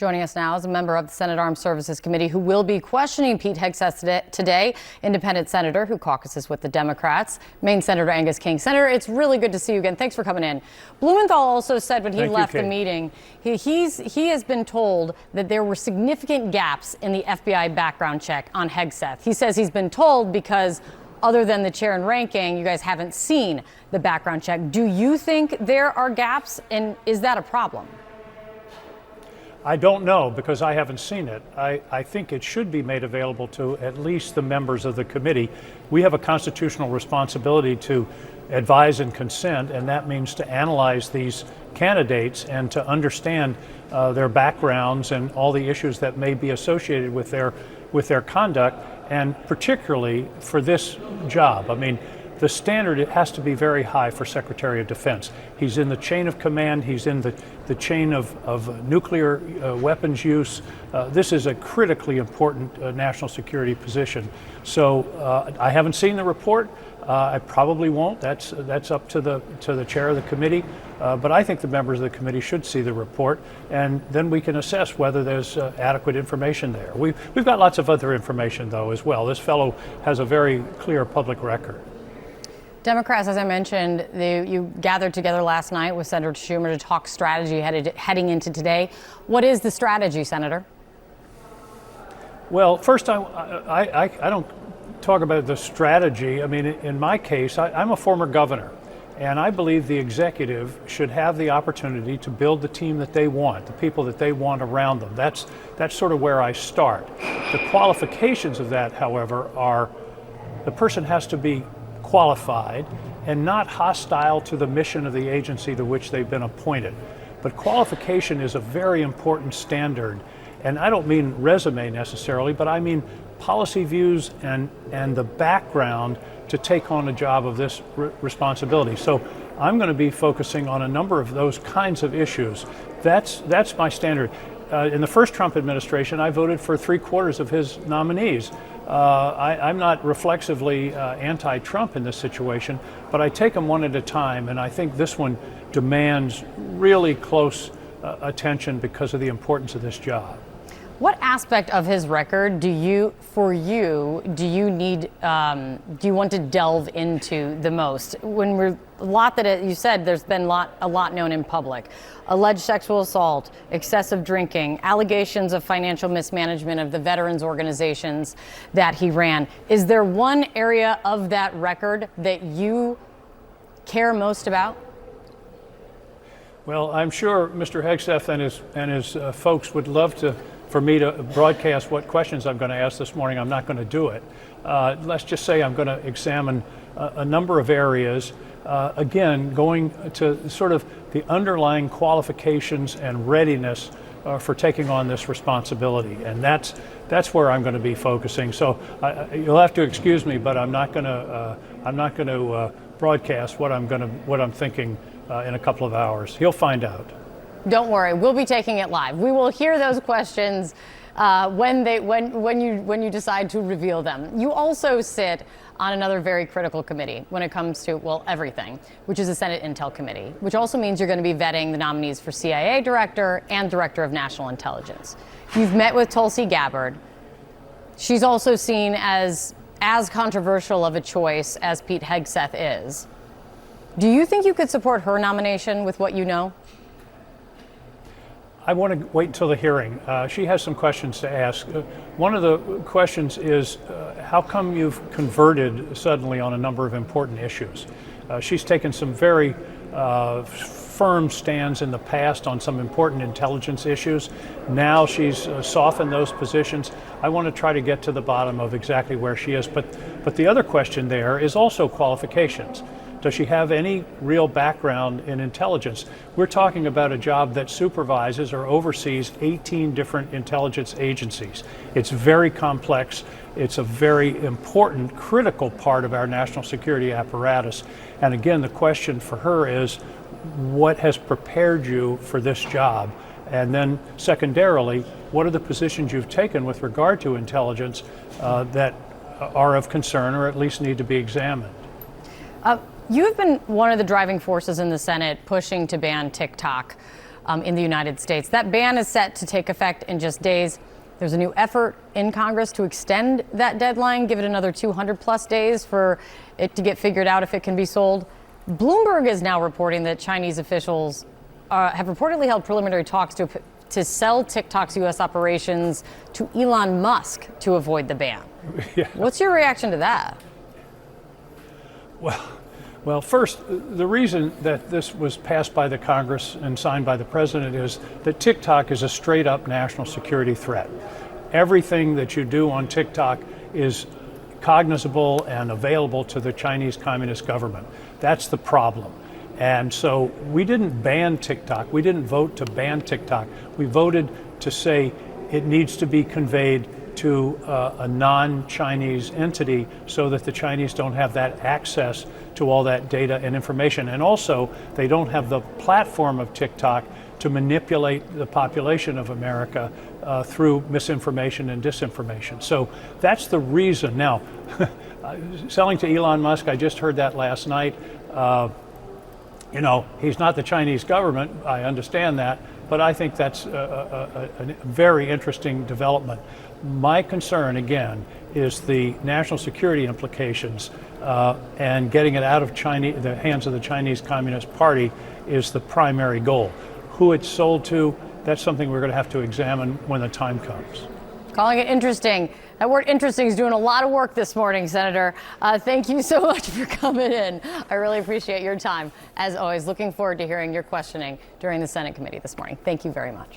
Joining us now is a member of the Senate Armed Services Committee who will be questioning Pete Hegseth today, independent senator who caucuses with the Democrats, Maine Senator Angus King. Senator, it's really good to see you again. Thanks for coming in. Blumenthal also said when he left the meeting, he has been told that there were significant gaps in the FBI background check on Hegseth. He says he's been told because other than the chair and ranking, you guys haven't seen the background check. Do you think there are gaps, and is that a problem? I don't know because I haven't seen it. I think it should be made available to at least the members of the committee. We have a constitutional responsibility to advise and consent, and that means to analyze these candidates and to understand their backgrounds and all the issues that may be associated with their conduct, and particularly for this job. I mean, the standard, it has to be very high for Secretary of Defense. He's in the chain of command. He's in the chain of nuclear weapons use. This is a critically important national security position. So I haven't seen the report. I probably won't. That's up to the chair of the committee. But I think the members of the committee should see the report, and then we can assess whether there's adequate information there. We've got lots of other information, though, as well. This fellow has a very clear public record. Democrats, as I mentioned, you gathered together last night with Senator Schumer to talk strategy heading into today. What is the strategy, Senator? Well, first, I don't talk about the strategy. I mean, in my case, I'm a former governor, and I believe the executive should have the opportunity to build the team that they want, the people that they want around them. That's sort of where I start. The qualifications of that, however, are the person has to be qualified and not hostile to the mission of the agency to which they've been appointed. But qualification is a very important standard, and I don't mean resume necessarily, but I mean policy views and the background to take on a job of this responsibility. So I'm going to be focusing on a number of those kinds of issues. That's my standard. In the first Trump administration, I voted for 3/4 of his nominees. I'm not reflexively anti-Trump in this situation, but I take them one at a time, and I think this one demands really close attention because of the importance of this job. What aspect of his record do you want to delve into the most? When we're a lot that you said, there's been a lot known in public: alleged sexual assault, excessive drinking, allegations of financial mismanagement of the veterans organizations that he ran. Is there one area of that record that you care most about? Well, I'm sure Mr. Hegseth and his folks would love for me to broadcast what questions I'm going to ask this morning. I'm not going to do it. Let's just say I'm going to examine a number of areas, again, going to sort of the underlying qualifications and readiness for taking on this responsibility, and that's where I'm going to be focusing. So you'll have to excuse me, but I'm not going to broadcast what I'm thinking in a couple of hours. He'll find out. Don't worry, we'll be taking it live. We will hear those questions when you decide to reveal them. You also sit on another very critical committee when it comes to, well, everything, which is the Senate Intel Committee, which also means you're going to be vetting the nominees for CIA Director and Director of National Intelligence. You've met with Tulsi Gabbard. She's also seen as controversial of a choice as Pete Hegseth is. Do you think you could support her nomination with what you know? I want to wait until the hearing. She has some questions to ask. One of the questions is, how come you've converted suddenly on a number of important issues? She's taken some very firm stands in the past on some important intelligence issues. Now she's softened those positions. I want to try to get to the bottom of exactly where she is. But the other question there is also qualifications. Does she have any real background in intelligence? We're talking about a job that supervises or oversees 18 different intelligence agencies. It's very complex. It's a very important, critical part of our national security apparatus. And again, the question for her is, what has prepared you for this job? And then secondarily, what are the positions you've taken with regard to intelligence that are of concern or at least need to be examined? You have been one of the driving forces in the Senate pushing to ban TikTok. in the United States. That ban is set to take effect in just days. There's a new effort in Congress to extend that deadline, give it another 200 plus days for it to get figured out if it can be sold. Bloomberg is now reporting that Chinese officials have reportedly held preliminary talks to sell TikTok's U.S. operations to Elon Musk to avoid the ban. Yeah. What's your reaction to that? Well, first, the reason that this was passed by the Congress and signed by the president is that TikTok is a straight up national security threat. Everything that you do on TikTok is cognizable and available to the Chinese Communist government. That's the problem. And so we didn't ban TikTok. We didn't vote to ban TikTok. We voted to say it needs to be conveyed to a non-Chinese entity so that the Chinese don't have that access to all that data and information. And also, they don't have the platform of TikTok to manipulate the population of America through misinformation and disinformation. So that's the reason. Now, selling to Elon Musk, I just heard that last night. You know, he's not the Chinese government, I understand that, but I think that's a very interesting development. My concern, again, is the national security implications, and getting it out of the hands of the Chinese Communist Party is the primary goal. Who it's sold to, that's something we're going to have to examine when the time comes. Calling it interesting. That word interesting is doing a lot of work this morning, Senator. Thank you so much for coming in. I really appreciate your time. As always, looking forward to hearing your questioning during the Senate committee this morning. Thank you very much.